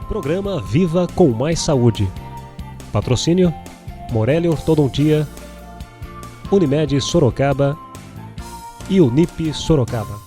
Programa Viva com Mais Saúde. Patrocínio: Morelli Ortodontia, Unimed Sorocaba e Unip Sorocaba.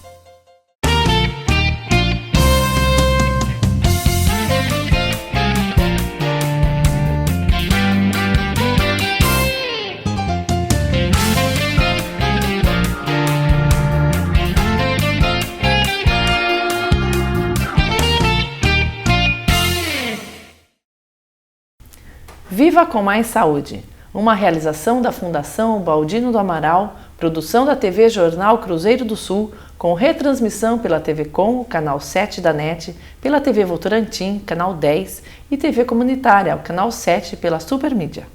Viva com Mais Saúde, uma realização da Fundação Baldino do Amaral, produção da TV Jornal Cruzeiro do Sul, com retransmissão pela TV Com, canal 7 da NET, pela TV Votorantim, canal 10 e TV Comunitária, o canal 7 pela Supermídia.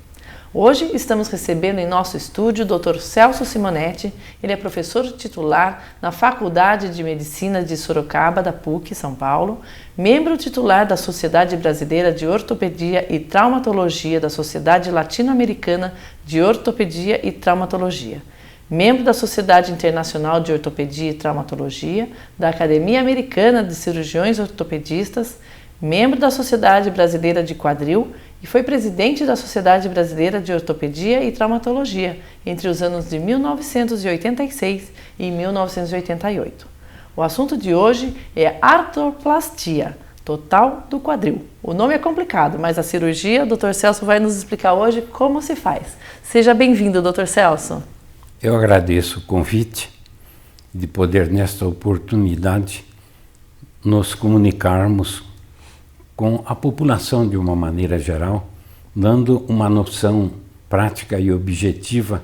Hoje estamos recebendo em nosso estúdio o Dr. Celso Simonetti. Ele é professor titular na Faculdade de Medicina de Sorocaba, da PUC, São Paulo, membro titular da Sociedade Brasileira de Ortopedia e Traumatologia da Sociedade Latino-Americana de Ortopedia e Traumatologia, membro da Sociedade Internacional de Ortopedia e Traumatologia, da Academia Americana de Cirurgiões Ortopedistas, membro da Sociedade Brasileira de Quadril e foi presidente da Sociedade Brasileira de Ortopedia e Traumatologia entre os anos de 1986 e 1988. O assunto de hoje é artroplastia total do quadril. O nome é complicado, mas a cirurgia, o Dr. Celso vai nos explicar hoje como se faz. Seja bem-vindo, Dr. Celso. Eu agradeço o convite de poder, nesta oportunidade, nos comunicarmos com a população de uma maneira geral, dando uma noção prática e objetiva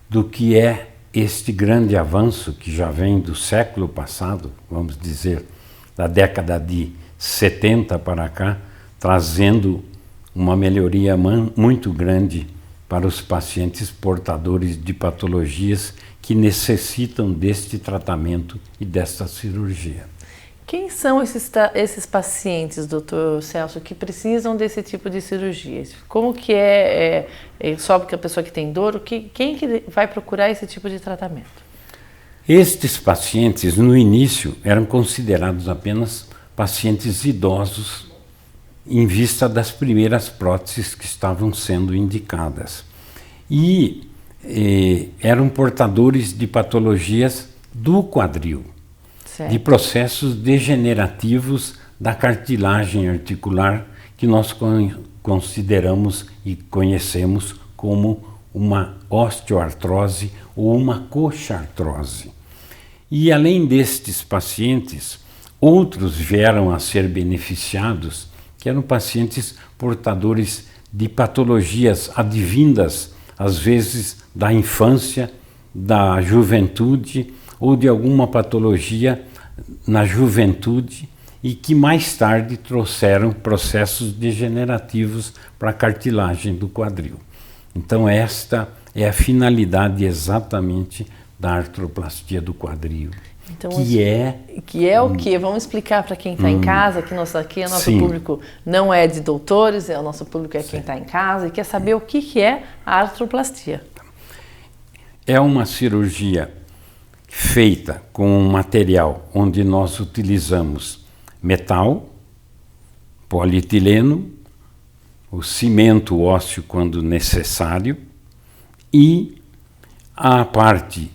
do que é este grande avanço que já vem do século passado, vamos dizer, da década de 70 para cá, trazendo uma melhoria muito grande para os pacientes portadores de patologias que necessitam deste tratamento e desta cirurgia. Quem são esses pacientes, doutor Celso, que precisam desse tipo de cirurgia? Como que só porque a pessoa que tem dor, quem que vai procurar esse tipo de tratamento? Estes pacientes, no início, eram considerados apenas pacientes idosos em vista das primeiras próteses que estavam sendo indicadas. E eram portadores de patologias do quadril, de processos degenerativos da cartilagem articular que nós consideramos e conhecemos como uma osteoartrose ou uma coxartrose. E além destes pacientes, outros vieram a ser beneficiados, que eram pacientes portadores de patologias advindas, às vezes, da infância, da juventude, ou de alguma patologia na juventude e que mais tarde trouxeram processos degenerativos para a cartilagem do quadril. Então esta é a finalidade exatamente da artroplastia do quadril. Então, que é o quê? Vamos explicar para quem está em casa, que o nosso público não é de doutores, o nosso público é quem está em casa e quer saber o que é a artroplastia. É uma cirurgia feita com um material onde nós utilizamos metal, polietileno, o cimento ósseo quando necessário e a parte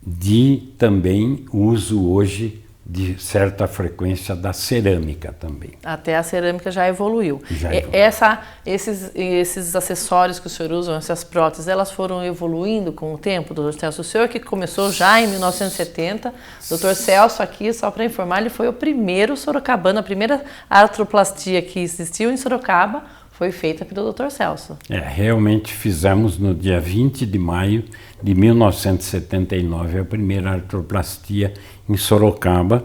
de também uso hoje de certa frequência da cerâmica também. Até a cerâmica já evoluiu. Esses acessórios que o senhor usa, essas próteses, elas foram evoluindo com o tempo, doutor Celso? O senhor que começou já em 1970, doutor Celso aqui, só para informar, ele foi o primeiro sorocabano, a primeira artroplastia que existiu em Sorocaba foi feita pelo Dr. Celso. Realmente fizemos no dia 20 de maio de 1979 a primeira artroplastia em Sorocaba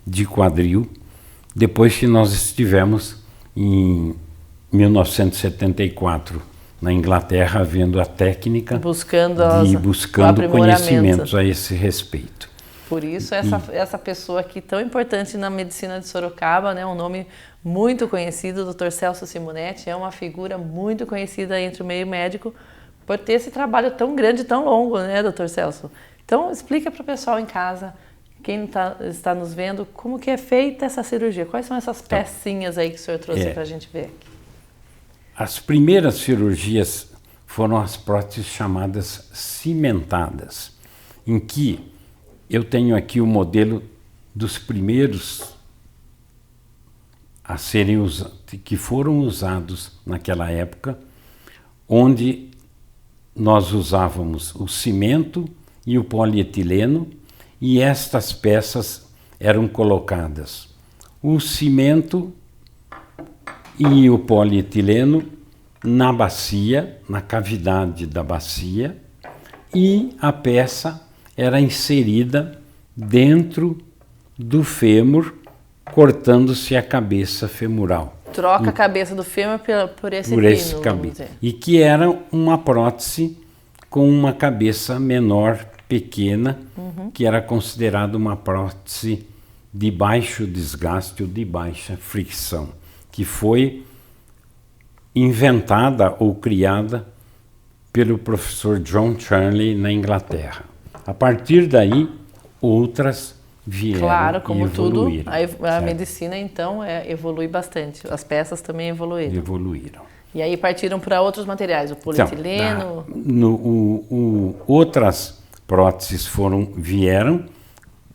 de quadril, depois que nós estivemos em 1974 na Inglaterra vendo a técnica, buscando conhecimentos a esse respeito. Por isso essa pessoa aqui tão importante na medicina de Sorocaba, né, um nome muito conhecido, o Dr. Celso Simonetti, é uma figura muito conhecida entre o meio médico por ter esse trabalho tão grande e tão longo, né, Dr. Celso? Então explica para o pessoal em casa quem está nos vendo, como que é feita essa cirurgia? Quais são essas pecinhas aí que o senhor trouxe para a gente ver aqui? As primeiras cirurgias foram as próteses chamadas cimentadas, em que eu tenho aqui o modelo dos primeiros a serem que foram usados naquela época, onde nós usávamos o cimento e o polietileno, e estas peças eram colocadas o cimento e o polietileno na bacia, na cavidade da bacia, e a peça era inserida dentro do fêmur, cortando-se a cabeça femoral. Troca a cabeça do fêmur por esse pino, vamos dizer. E que era uma prótese com uma cabeça menor, pequena, que era considerada uma prótese de baixo desgaste ou de baixa fricção, que foi inventada ou criada pelo professor John Charnley na Inglaterra. A partir daí, outras vieram. Claro, como tudo, a medicina então evolui bastante. As peças também evoluíram. E aí partiram para outros materiais, o polietileno. Então, outras próteses vieram,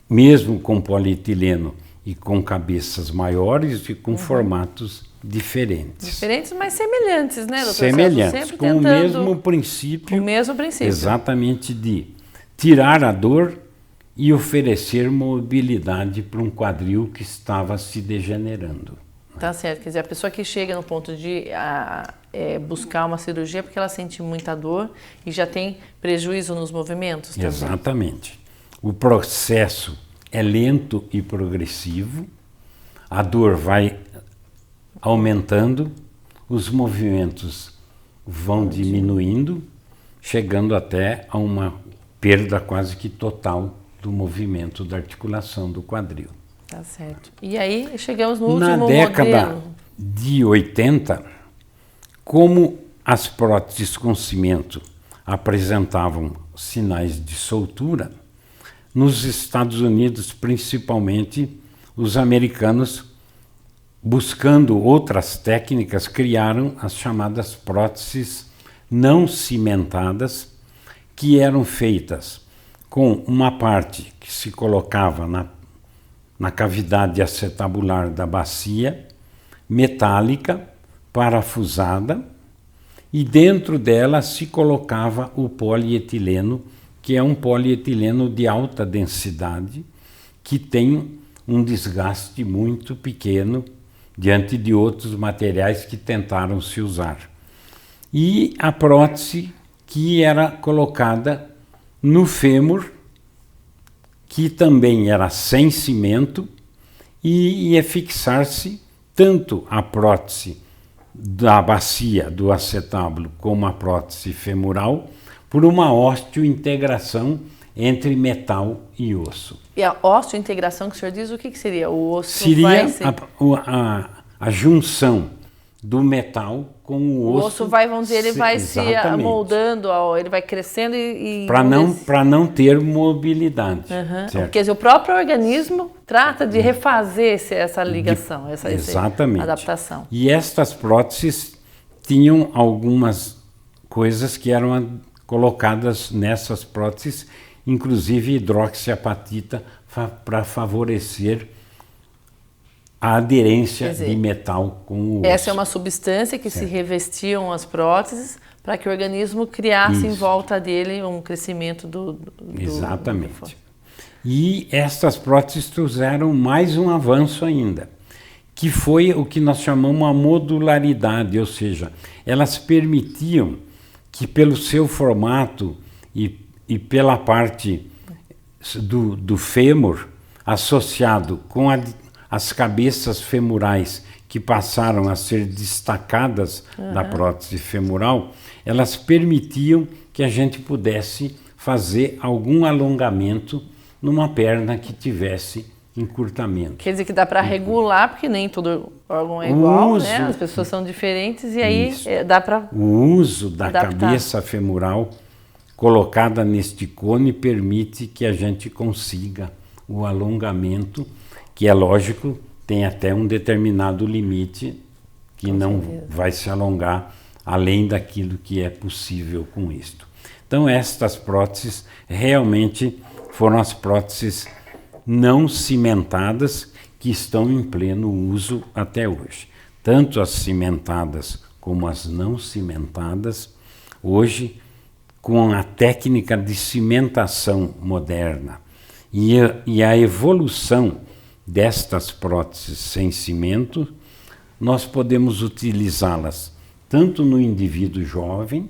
mesmo com polietileno e com cabeças maiores e com formatos diferentes. Diferentes, mas semelhantes, né, doutor? Semelhantes, com o mesmo princípio. O mesmo princípio. Exatamente, de tirar a dor e oferecer mobilidade para um quadril que estava se degenerando. Tá certo, quer dizer, a pessoa que chega no ponto de buscar uma cirurgia porque ela sente muita dor e já tem prejuízo nos movimentos também. Exatamente. O processo é lento e progressivo, a dor vai aumentando, os movimentos vão diminuindo, chegando até a uma perda quase que total do movimento da articulação do quadril. Tá certo. E aí chegamos no último modelo. Na década de 80, como as próteses com cimento apresentavam sinais de soltura, nos Estados Unidos, principalmente, os americanos, buscando outras técnicas, criaram as chamadas próteses não cimentadas, que eram feitas com uma parte que se colocava na cavidade acetabular da bacia, metálica, parafusada, e dentro dela se colocava o polietileno, que é um polietileno de alta densidade, que tem um desgaste muito pequeno diante de outros materiais que tentaram se usar. E a prótese que era colocada no fêmur, que também era sem cimento, e ia fixar-se tanto a prótese da bacia do acetábulo como a prótese femoral por uma osteointegração entre metal e osso. E a osteointegração que o senhor diz, o que seria? O osso seria a junção do metal com o osso. O osso vai, vamos dizer, ele vai se amoldando, ele vai crescendo e para não ter mobilidade. Quer dizer, o próprio organismo trata de refazer essa ligação, essa adaptação. E estas próteses tinham algumas coisas que eram colocadas nessas próteses, inclusive hidroxiapatita, para favorecer a aderência de metal com o osso. Essa é uma substância que se revestiam as próteses para que o organismo criasse em volta dele um crescimento do Exatamente. E estas próteses trouxeram mais um avanço ainda, que foi o que nós chamamos a modularidade, ou seja, elas permitiam que pelo seu formato e pela parte do fêmur associado com as cabeças femorais que passaram a ser destacadas da prótese femoral, elas permitiam que a gente pudesse fazer algum alongamento numa perna que tivesse encurtamento. Quer dizer que dá para regular, porque nem todo órgão é igual, né? As pessoas são diferentes e aí dá para o uso da cabeça femoral colocada neste cone permite que a gente consiga o alongamento, que é lógico, tem até um determinado limite que não vai se alongar além daquilo que é possível com isto. Então estas próteses realmente foram as próteses não cimentadas que estão em pleno uso até hoje. Tanto as cimentadas como as não cimentadas, hoje, com a técnica de cimentação moderna e a evolução destas próteses sem cimento, nós podemos utilizá-las tanto no indivíduo jovem,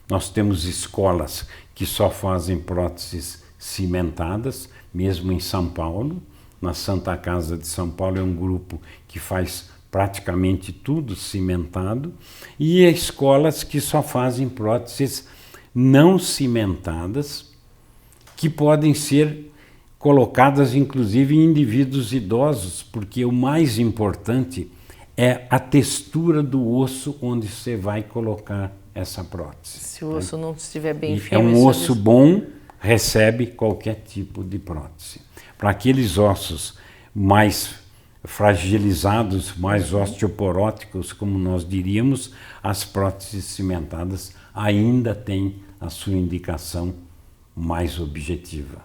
nós temos escolas que só fazem próteses cimentadas, mesmo em São Paulo, na Santa Casa de São Paulo é um grupo que faz praticamente tudo cimentado, e escolas que só fazem próteses não cimentadas, que podem ser colocadas inclusive em indivíduos idosos, porque o mais importante é a textura do osso onde você vai colocar essa prótese. Se o osso não estiver bem firme... É um osso bom, recebe qualquer tipo de prótese. Para aqueles ossos mais fragilizados, mais osteoporóticos, como nós diríamos, as próteses cimentadas ainda têm a sua indicação mais objetiva.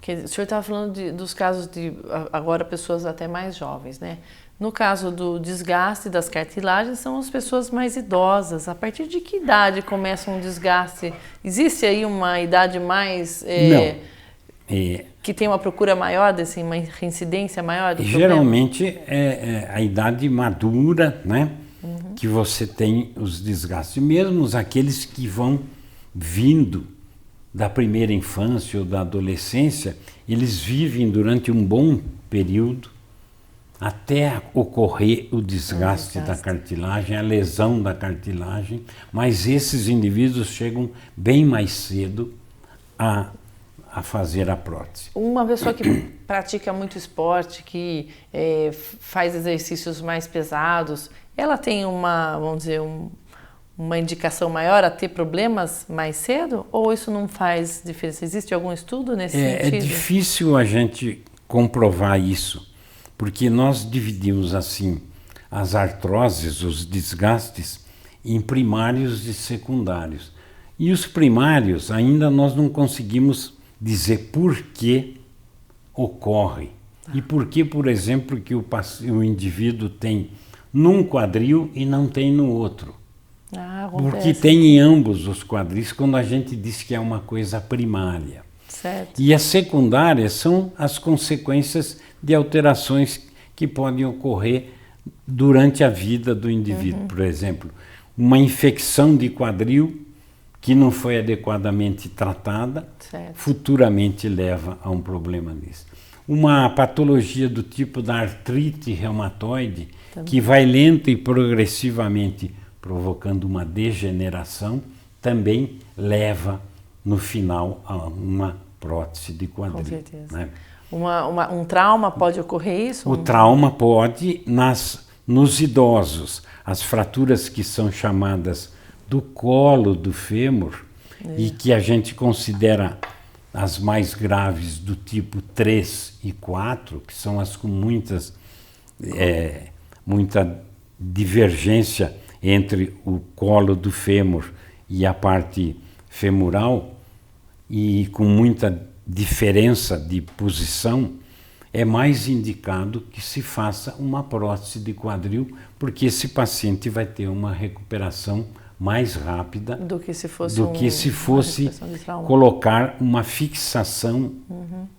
O senhor estava falando dos casos de, agora, pessoas até mais jovens, né? No caso do desgaste das cartilagens, são as pessoas mais idosas. A partir de que idade começa um desgaste? Existe aí uma idade mais... que tem uma procura maior, assim, uma reincidência maior do geralmente é a idade madura, né? Que você tem os desgastes. Mesmo aqueles que vão vindo da primeira infância ou da adolescência, eles vivem durante um bom período até ocorrer o desgaste da cartilagem, a lesão da cartilagem, mas esses indivíduos chegam bem mais cedo a fazer a prótese. Uma pessoa que pratica muito esporte, que faz exercícios mais pesados, ela tem vamos dizer, uma indicação maior a ter problemas mais cedo? Ou isso não faz diferença? Existe algum estudo nesse sentido? É difícil a gente comprovar isso, porque nós dividimos assim as artroses, os desgastes, em primários e secundários. E os primários ainda nós não conseguimos dizer por que ocorre. E por que, por exemplo, que o indivíduo tem num quadril e não tem no outro. Porque tem em ambos os quadris quando a gente diz que é uma coisa primária. Certo. E as secundárias são as consequências de alterações que podem ocorrer durante a vida do indivíduo. Por exemplo, uma infecção de quadril que não foi adequadamente tratada, futuramente leva a um problema desse. Uma patologia do tipo da artrite reumatoide, que vai lenta e progressivamente provocando uma degeneração, também leva no final a uma prótese de quadril. Com certeza. Né? Um trauma pode ocorrer isso? O trauma pode nos idosos. As fraturas que são chamadas do colo do fêmur e que a gente considera as mais graves do tipo 3 e 4, que são as com muita divergência entre o colo do fêmur e a parte femoral e com muita diferença de posição, é mais indicado que se faça uma prótese de quadril, porque esse paciente vai ter uma recuperação mais rápida do que se fosse colocar uma fixação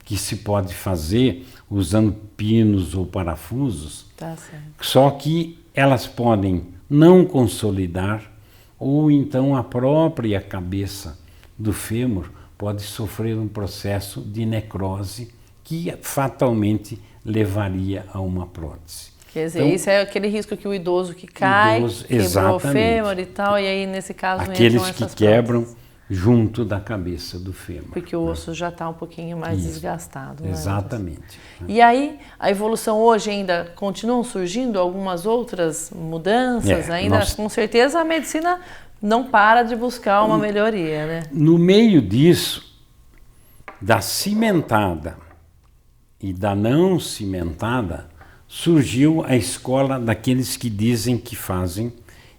que se pode fazer usando pinos ou parafusos. Tá certo. Só que elas podem não consolidar, ou então a própria cabeça do fêmur pode sofrer um processo de necrose que fatalmente levaria a uma prótese. Quer dizer, então, isso é aquele risco que o idoso que cai, quebrou o fêmur e tal, e aí nesse caso aqueles que quebram junto da cabeça do fêmur. Porque o osso já está um pouquinho mais desgastado. Exatamente. Né? E aí, a evolução hoje ainda continuam surgindo algumas outras mudanças, com certeza a medicina não para de buscar uma melhoria, né? No meio disso, da cimentada e da não cimentada, surgiu a escola daqueles que dizem que fazem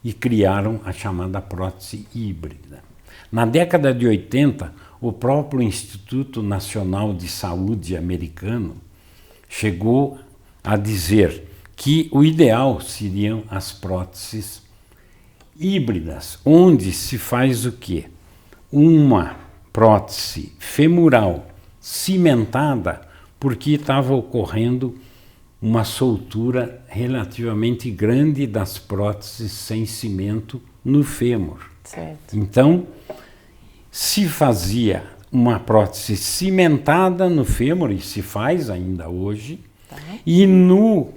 e criaram a chamada prótese híbrida. Na década de 80, o próprio Instituto Nacional de Saúde americano chegou a dizer que o ideal seriam as próteses híbridas, onde se faz o quê? Uma prótese femoral cimentada, porque estava ocorrendo uma soltura relativamente grande das próteses sem cimento no fêmur. Certo. Então, se fazia uma prótese cimentada no fêmur, e se faz ainda hoje, e no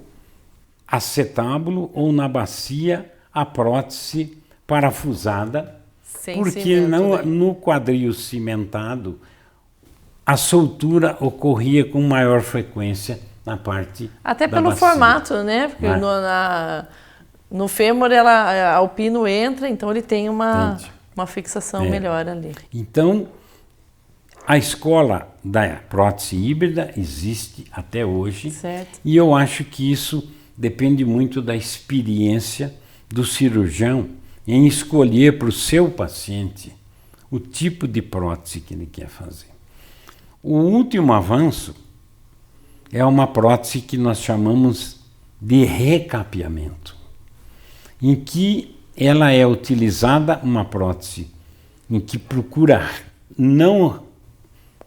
acetábulo ou na bacia a prótese parafusada, Sem porque cimento, no quadril cimentado a soltura ocorria com maior frequência na parte Até da pelo bacia. formato, né? Porque no fêmur a o pino entra, então ele tem uma fixação melhor ali. Então, a escola da prótese híbrida existe até hoje. Certo. E eu acho que isso depende muito da experiência do cirurgião em escolher para o seu paciente o tipo de prótese que ele quer fazer. O último avanço é uma prótese que nós chamamos de recapeamento, em que ela é utilizada, uma prótese em que procura não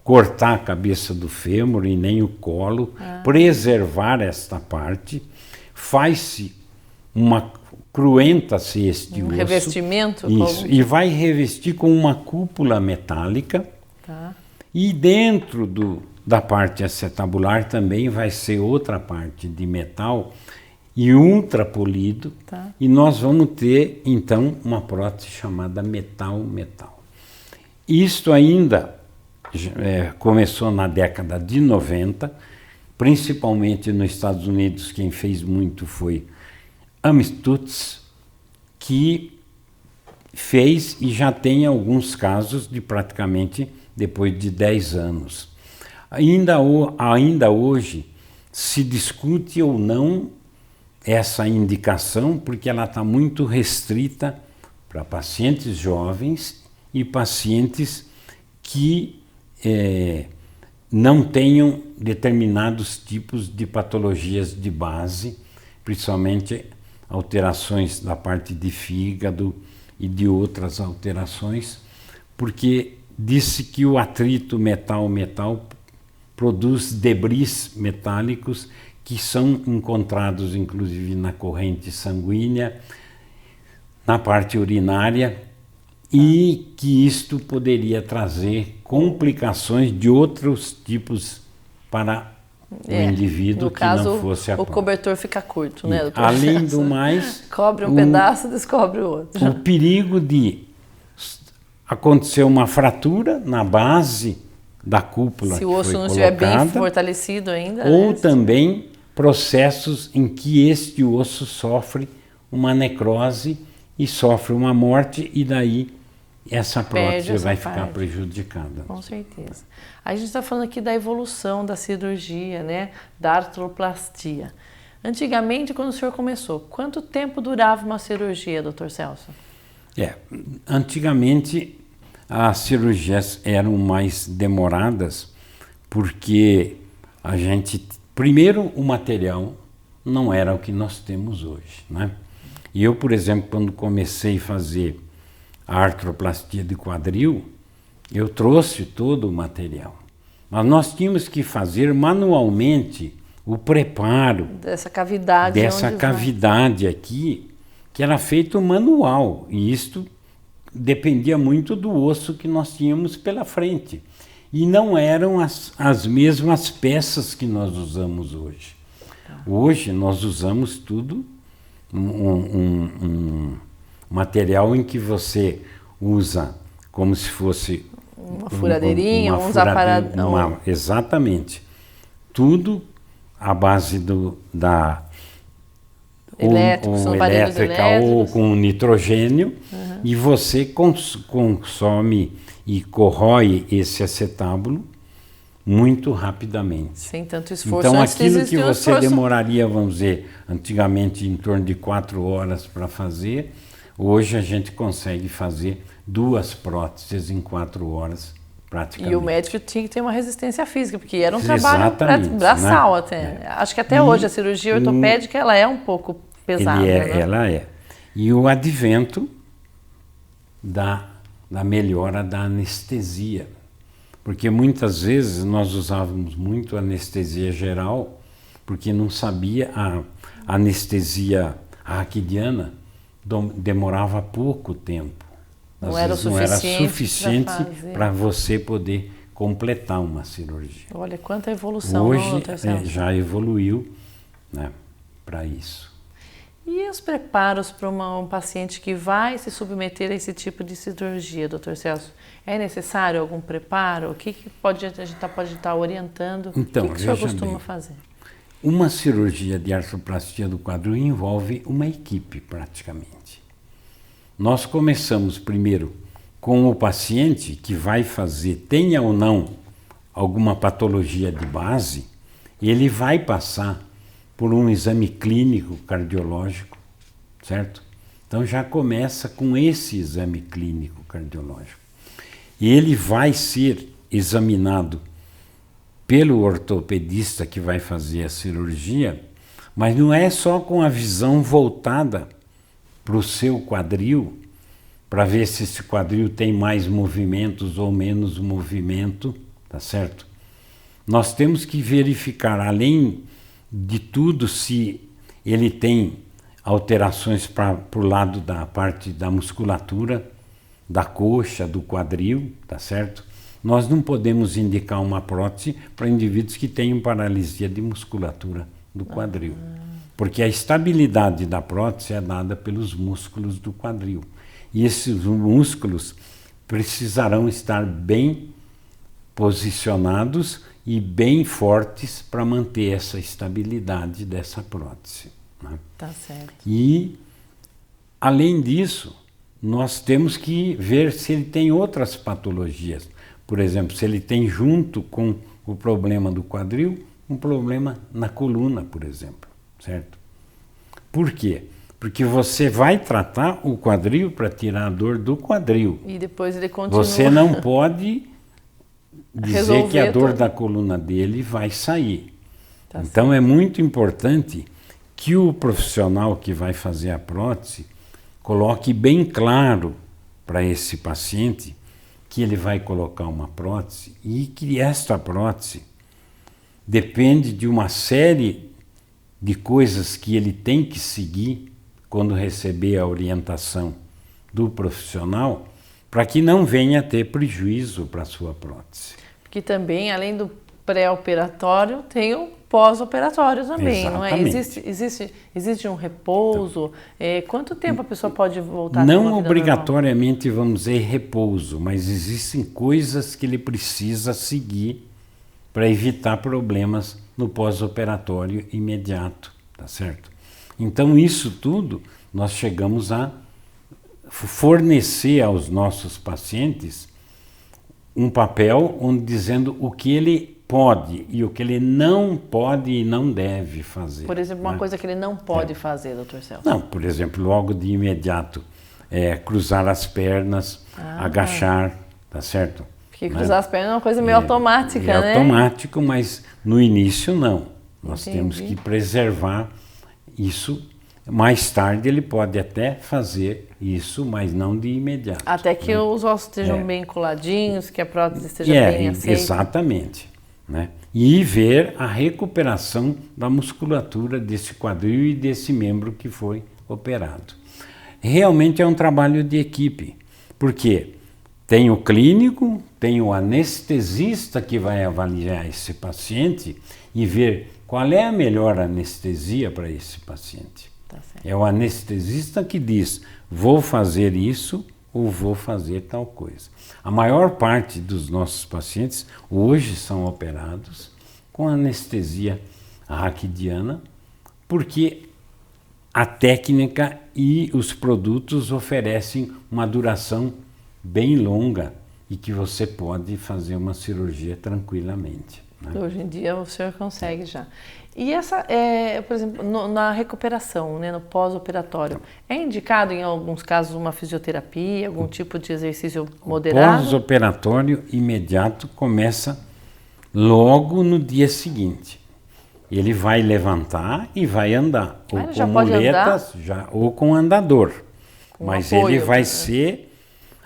cortar a cabeça do fêmur e nem o colo, preservar esta parte, faz-se uma cruenta-se este osso. Revestimento? Isso, e vai revestir com uma cúpula metálica. Tá. E dentro da parte acetabular também vai ser outra parte de metal e ultrapolido. Tá. E nós vamos ter, então, uma prótese chamada metal-metal. Isto ainda começou na década de 90, principalmente nos Estados Unidos. Quem fez muito foi Amstutz, que fez e já tem alguns casos de praticamente depois de 10 anos. Ainda hoje se discute ou não essa indicação, porque ela está muito restrita para pacientes jovens e pacientes que não tenham determinados tipos de patologias de base, principalmente alterações da parte de fígado e de outras alterações, porque disse que o atrito metal-metal produz debris metálicos que são encontrados inclusive na corrente sanguínea, na parte urinária, e que isto poderia trazer complicações de outros tipos para o indivíduo no que caso, não fosse a o prótese. cobertor fica curto, né, doutor? Além do mais, cobre um pedaço, descobre o outro. o perigo de acontecer uma fratura na base da cúpula Se o osso não estiver bem fortalecido ainda. Ou né? também processos em que este osso sofre uma necrose e sofre uma morte, e daí essa prótese vai ficar prejudicada. Com certeza. A gente está falando aqui da evolução da cirurgia, né? Da artroplastia. Antigamente, quando o senhor começou, quanto tempo durava uma cirurgia, doutor Celso? Antigamente as cirurgias eram mais demoradas, porque a gente, primeiro, o material não era o que nós temos hoje, né? E eu, por exemplo, quando comecei a fazer a artroplastia de quadril, eu trouxe todo o material. Mas nós tínhamos que fazer manualmente o preparo dessa cavidade aqui, que era feito manual, e isto dependia muito do osso que nós tínhamos pela frente. E não eram as mesmas peças que nós usamos hoje. Hoje nós usamos tudo, um material em que você usa como se fosse uma furadeirinha, uns aparelhos. Exatamente. Tudo à base elétrica ou com nitrogênio, e você consome e corrói esse acetábulo muito rapidamente. Sem tanto esforço. Então, Antes aquilo que existia um você esforço. demoraria, vamos dizer, antigamente em torno de 4 horas para fazer, hoje a gente consegue fazer 2 próteses em 4 horas, praticamente. E o médico tinha que ter uma resistência física, porque era um trabalho Exatamente, braçal, né? até. Acho que até hoje a cirurgia ortopédica ela é um pouco pesada, né? Ela é. E o advento da melhora da anestesia. Porque muitas vezes nós usávamos muito anestesia geral, porque não sabia, a anestesia raquidiana demorava pouco tempo. Não Às era vezes não era suficiente para você poder completar uma cirurgia. Olha quanta evolução. Hoje não, já evoluiu, né, para isso. E os preparos para um paciente que vai se submeter a esse tipo de cirurgia, doutor Celso? É necessário algum preparo? O que a gente pode estar orientando? Então, o que o senhor costuma bem, fazer? Uma cirurgia de artroplastia do quadril envolve uma equipe, praticamente. Nós começamos primeiro com o paciente que vai fazer, tenha ou não alguma patologia de base, ele vai passar por um exame clínico cardiológico, certo? Então já começa com esse exame clínico cardiológico. E ele vai ser examinado pelo ortopedista que vai fazer a cirurgia, mas não é só com a visão voltada para o seu quadril, para ver se esse quadril tem mais movimentos ou menos movimento, tá certo? Nós temos que verificar, além de tudo, se ele tem alterações para o lado da parte da musculatura, da coxa, do quadril, tá certo? Nós não podemos indicar uma prótese para indivíduos que tenham paralisia de musculatura do quadril, porque a estabilidade da prótese é dada pelos músculos do quadril. E esses músculos precisarão estar bem posicionados e bem fortes para manter essa estabilidade dessa prótese, né? Tá certo. E, além disso, nós temos que ver se ele tem outras patologias. Por exemplo, se ele tem junto com o problema do quadril, um problema na coluna, por exemplo, certo? Por quê? Porque você vai tratar o quadril para tirar a dor do quadril. E depois ele continua. Você não pode dizer que a dor tudo. da coluna dele vai sair. Tá Então certo. é muito importante que o profissional que vai fazer a prótese coloque bem claro para esse paciente que ele vai colocar uma prótese e que esta prótese depende de uma série de coisas que ele tem que seguir quando receber a orientação do profissional, para que não venha a ter prejuízo para a sua prótese. Porque também, além do pré-operatório, tem o pós-operatório também, não é? Exatamente. Existe um repouso? Quanto tempo a pessoa pode voltar? Não obrigatoriamente, vamos dizer, repouso, mas existem coisas que ele precisa seguir para evitar problemas no pós-operatório imediato, tá certo? Então isso tudo nós chegamos a fornecer aos nossos pacientes um papel onde dizendo o que ele pode e o que ele não pode e não deve fazer. Por exemplo, uma coisa que ele não pode fazer, doutor Celso. Não, por exemplo, logo de imediato, cruzar as pernas, agachar, tá certo? Porque cruzar as pernas é uma coisa meio automática, né? É automático, mas no início não. Nós Entendi. temos que preservar isso. Mais tarde ele pode até fazer isso, mas não de imediato. Até que os ossos estejam bem coladinhos, que a prótese esteja bem aceita. Exatamente. Né? E ver a recuperação da musculatura desse quadril e desse membro que foi operado. Realmente é um trabalho de equipe, porque tem o clínico, tem o anestesista que vai avaliar esse paciente e ver qual é a melhor anestesia para esse paciente. Tá certo. É o anestesista que diz, vou fazer isso ou vou fazer tal coisa. A maior parte dos nossos pacientes hoje são operados com anestesia raquidiana, porque a técnica e os produtos oferecem uma duração bem longa e que você pode fazer uma cirurgia tranquilamente, né? Hoje em dia o senhor consegue já. E essa, por exemplo, na recuperação, né, no pós-operatório, é indicado em alguns casos uma fisioterapia, algum tipo de exercício moderado? Pós-operatório imediato começa logo no dia seguinte. Ele vai levantar e vai andar, ou com muletas, ou com andador. Mas ele vai ser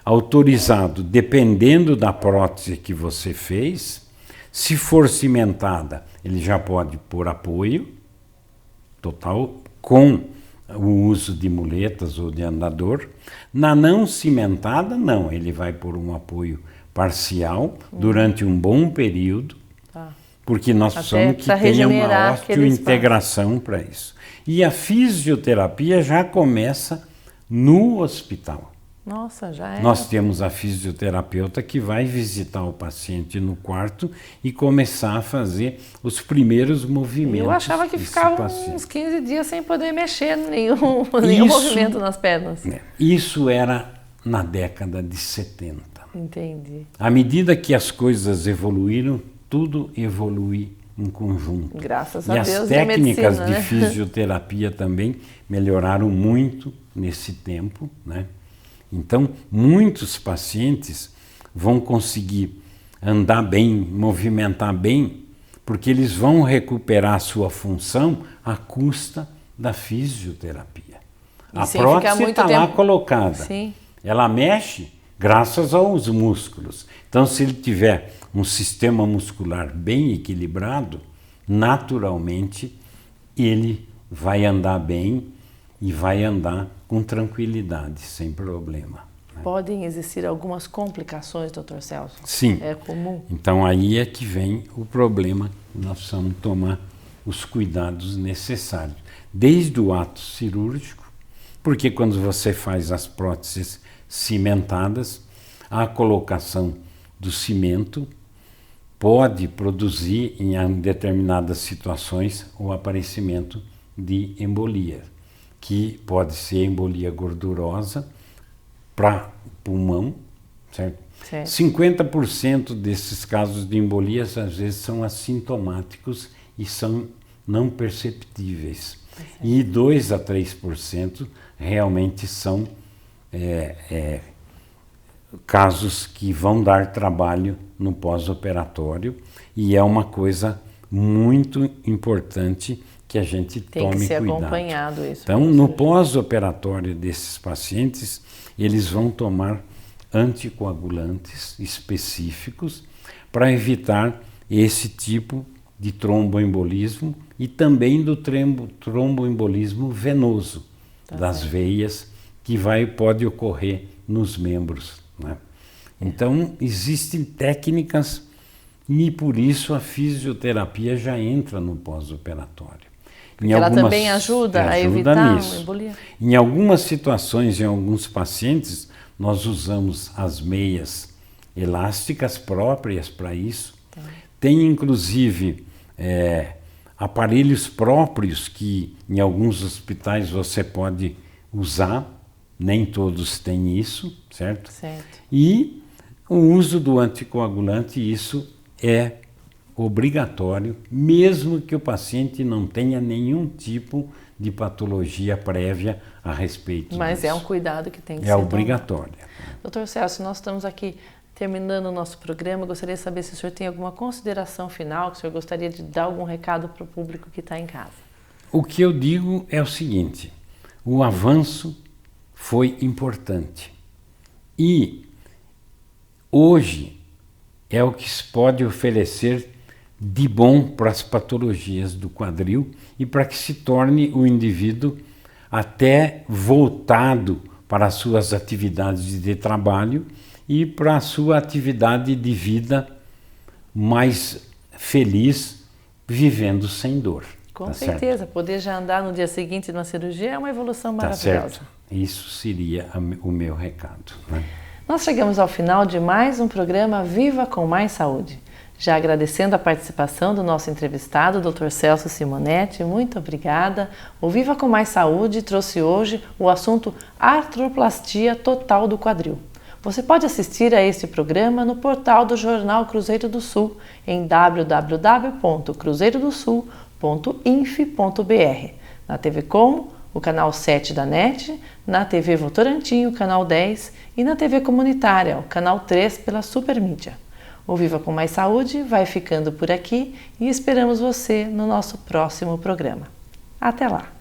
autorizado, dependendo da prótese que você fez. Se for cimentada, ele já pode pôr apoio total com o uso de muletas ou de andador. Na não cimentada, não, ele vai pôr um apoio parcial durante um bom período, porque nós precisamos que tenha uma osteointegração para isso. E a fisioterapia já começa no hospital. Nossa, já é. Nós temos a fisioterapeuta que vai visitar o paciente no quarto e começar a fazer os primeiros movimentos. Eu achava que ficava uns 15 dias sem poder mexer nenhum movimento nas pernas. Isso era na década de 70. Entendi. À medida que as coisas evoluíram, tudo evolui em conjunto. Graças a Deus. E as técnicas de fisioterapia também melhoraram muito nesse tempo, né? Então, muitos pacientes vão conseguir andar bem, movimentar bem, porque eles vão recuperar a sua função à custa da fisioterapia. A prótese está lá colocada. Sim. Ela mexe graças aos músculos. Então, se ele tiver um sistema muscular bem equilibrado, naturalmente ele vai andar bem e vai andar com tranquilidade, sem problema. Né? Podem existir algumas complicações, Dr. Celso? Sim. É comum? Então aí é que vem o problema, nós precisamos tomar os cuidados necessários. Desde o ato cirúrgico, porque quando você faz as próteses cimentadas, a colocação do cimento pode produzir em determinadas situações o aparecimento de embolia, que pode ser embolia gordurosa para pulmão, certo? 50% desses casos de embolias às vezes são assintomáticos e são não perceptíveis. E 2 a 3% realmente são casos que vão dar trabalho no pós-operatório, e é uma coisa muito importante que a gente tome cuidado. Tem que ser acompanhado isso. Então, no pós-operatório desses pacientes, eles vão tomar anticoagulantes específicos para evitar esse tipo de tromboembolismo e também do tromboembolismo venoso das veias, que pode ocorrer nos membros, né? Então, existem técnicas e por isso a fisioterapia já entra no pós-operatório. Ela também ajuda a evitar uma embolia? Em algumas situações, em alguns pacientes, nós usamos as meias elásticas próprias para isso. Tem inclusive aparelhos próprios que em alguns hospitais você pode usar, nem todos têm isso, certo? E o uso do anticoagulante, isso é obrigatório, mesmo que o paciente não tenha nenhum tipo de patologia prévia a respeito disso. Mas é um cuidado que tem que ser tomado. É obrigatório. Dr. Celso, nós estamos aqui terminando o nosso programa. Eu gostaria de saber se o senhor tem alguma consideração final, que o senhor gostaria de dar algum recado para o público que está em casa. O que eu digo é o seguinte: o avanço foi importante. E hoje é o que se pode oferecer de bom para as patologias do quadril e para que se torne o indivíduo até voltado para as suas atividades de trabalho e para a sua atividade de vida mais feliz, vivendo sem dor. Com certeza, certo? Poder já andar no dia seguinte de uma cirurgia é uma evolução maravilhosa. Tá certo. Isso seria o meu recado, né? Nós chegamos ao final de mais um programa Viva com Mais Saúde. Já agradecendo a participação do nosso entrevistado, Dr. Celso Simonetti, muito obrigada. O Viva com Mais Saúde trouxe hoje o assunto artroplastia total do quadril. Você pode assistir a este programa no portal do Jornal Cruzeiro do Sul em www.cruzeirodosul.inf.br, na TV Com, o canal 7 da NET, na TV Votorantim, o canal 10 e na TV Comunitária, o canal 3 pela Supermídia. O Viva com Mais Saúde vai ficando por aqui e esperamos você no nosso próximo programa. Até lá!